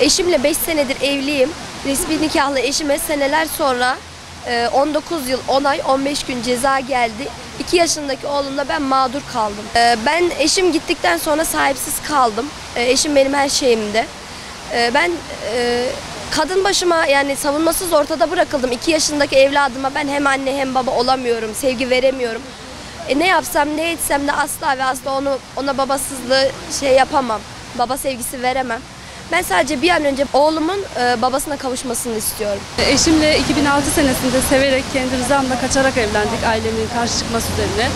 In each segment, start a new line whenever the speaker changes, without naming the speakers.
Eşimle 5 senedir evliyim. Resmi nikahlı eşime seneler sonra 19 yıl 10 ay 15 gün ceza geldi. 2 yaşındaki oğlumla ben mağdur kaldım. Ben eşim gittikten sonra sahipsiz kaldım. Eşim benim her şeyimdi. Ben kadın başıma, yani savunmasız ortada bırakıldım. 2 yaşındaki evladıma ben hem anne hem baba olamıyorum, sevgi veremiyorum. Ne yapsam ne etsem de asla ve asla ona babasızlığı yapamam. Baba sevgisi veremem. Ben sadece bir an önce oğlumun babasına kavuşmasını istiyorum.
Eşimle 2006 senesinde severek, kendi rızamla kaçarak evlendik, ailemin karşı çıkması üzerine.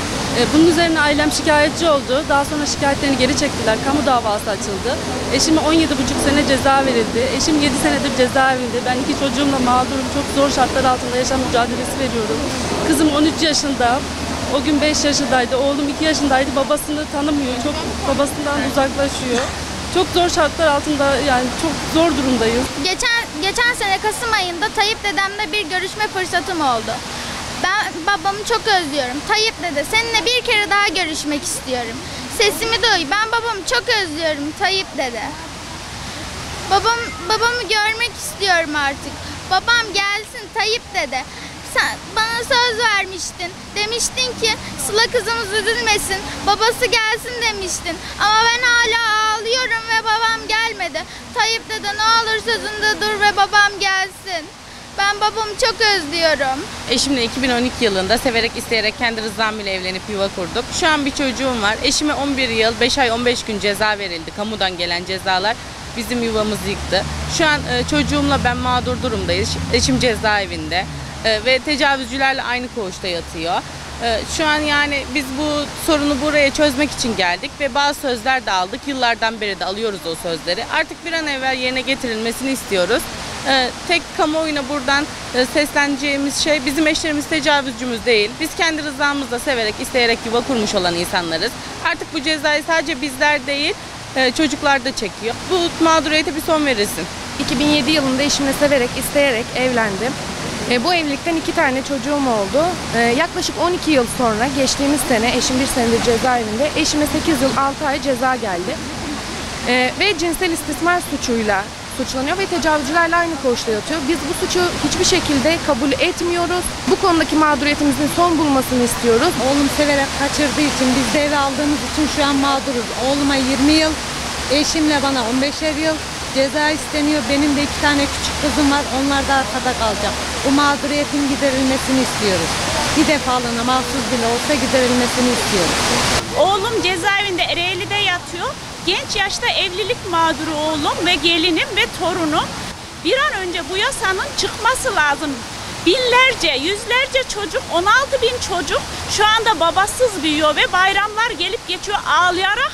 Bunun üzerine ailem şikayetçi oldu. Daha sonra şikayetlerini geri çektiler. Kamu davası açıldı. Eşime 17,5 sene ceza verildi. Eşim 7 senedir cezaevinde. Ben 2 çocuğumla mağdurum. Çok zor şartlar altında yaşam mücadelesi veriyorum. Kızım 13 yaşında. O gün 5 yaşındaydı. Oğlum 2 yaşındaydı. Babasını tanımıyor. Çok babasından uzaklaşıyor. Çok zor şartlar altında, yani çok zor durumdayız.
Geçen sene Kasım ayında Tayyip dedemle bir görüşme fırsatım oldu. Ben babamı çok özlüyorum. Tayyip dede, seninle bir kere daha görüşmek istiyorum. Sesimi duy. Ben babamı çok özlüyorum Tayyip dede. Babamı görmek istiyorum artık. Babam gelsin Tayyip dede. Sen bana söz vermiştin. Demiştin ki Sıla kızımız üzülmesin, babası gelsin demiştin. Ama ben hala ağlıyorum ve babam gelmedi. Tayyip dede, ne olur sözünde dur ve babam gelsin. Ben babamı çok özlüyorum.
Eşimle 2012 yılında severek isteyerek kendi rızam ile evlenip yuva kurduk. Şu an bir çocuğum var. Eşime 11 yıl 5 ay 15 gün ceza verildi. Kamudan gelen cezalar bizim yuvamızı yıktı. Şu an çocuğumla ben mağdur durumdayız. Eşim cezaevinde. Ve tecavüzcülerle aynı koğuşta yatıyor. Şu an yani biz bu sorunu buraya çözmek için geldik ve bazı sözler de aldık. Yıllardan beri de alıyoruz o sözleri. Artık bir an evvel yerine getirilmesini istiyoruz. Tek kamuoyuna buradan sesleneceğimiz şey, bizim eşlerimiz tecavüzcümüz değil. Biz kendi rızamızla severek, isteyerek yuva kurmuş olan insanlarız. Artık bu cezayı sadece bizler değil, çocuklar da çekiyor. Bu mağduriyete bir son verilsin.
2007 yılında eşimle severek, isteyerek evlendim. Bu evlilikten 2 tane çocuğum oldu. Yaklaşık 12 yıl sonra, geçtiğimiz sene, eşim 1 senedir cezaevinde, eşime 8 yıl 6 ay ceza geldi. Ve cinsel istismar suçuyla suçlanıyor ve tecavüzcülerle aynı koğuşta yatıyor. Biz bu suçu hiçbir şekilde kabul etmiyoruz. Bu konudaki mağduriyetimizin son bulmasını istiyoruz.
Oğlum severek kaçırdığı için, biz de eve aldığımız için şu an mağduruz. Oğluma 20 yıl, eşimle bana 15'er yıl ceza isteniyor. Benim de 2 tane küçük kızım var. Onlar da arkada kalacak. Bu mağduriyetin giderilmesini istiyoruz. Bir defalığına mahsus bile olsa giderilmesini istiyoruz.
Oğlum cezaevinde Ereğli'de yatıyor. Genç yaşta evlilik mağduru oğlum ve gelinim ve torunum. Bir an önce bu yasanın çıkması lazım. Binlerce, yüzlerce çocuk, 16 bin çocuk şu anda babasız büyüyor ve bayramlar gelip geçiyor ağlayarak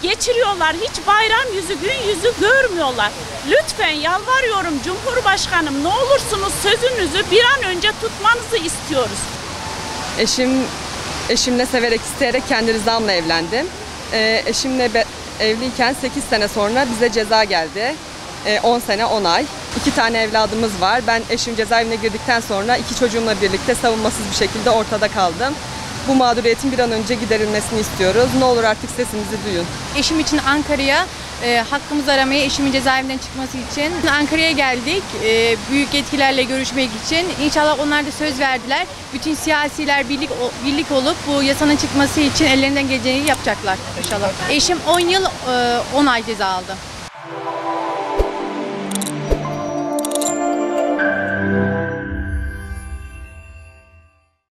geçiriyorlar. Hiç bayram yüzü, gün yüzü görmüyorlar. Lütfen yalvarıyorum Cumhurbaşkanım, ne olursunuz sözünüzü bir an önce tutmanızı istiyoruz.
Eşimle severek, isteyerek kendi rızamla evlendim. Eşimle evliyken 8 sene sonra bize ceza geldi. 10 sene 10 ay. 2 tane evladımız var. Ben eşim cezaevine girdikten sonra 2 çocuğumla birlikte savunmasız bir şekilde ortada kaldım. Bu mağduriyetin bir an önce giderilmesini istiyoruz. Ne olur artık sesimizi duyun.
Eşim için Ankara'ya hakkımızı aramaya, eşimin cezaevinden çıkması için Ankara'ya geldik. Büyük yetkilerle görüşmek için. İnşallah onlar da söz verdiler. Bütün siyasiler birlik olup bu yasanın çıkması için ellerinden geleceğini yapacaklar inşallah. Eşim 10 yıl 10 ay ceza aldı.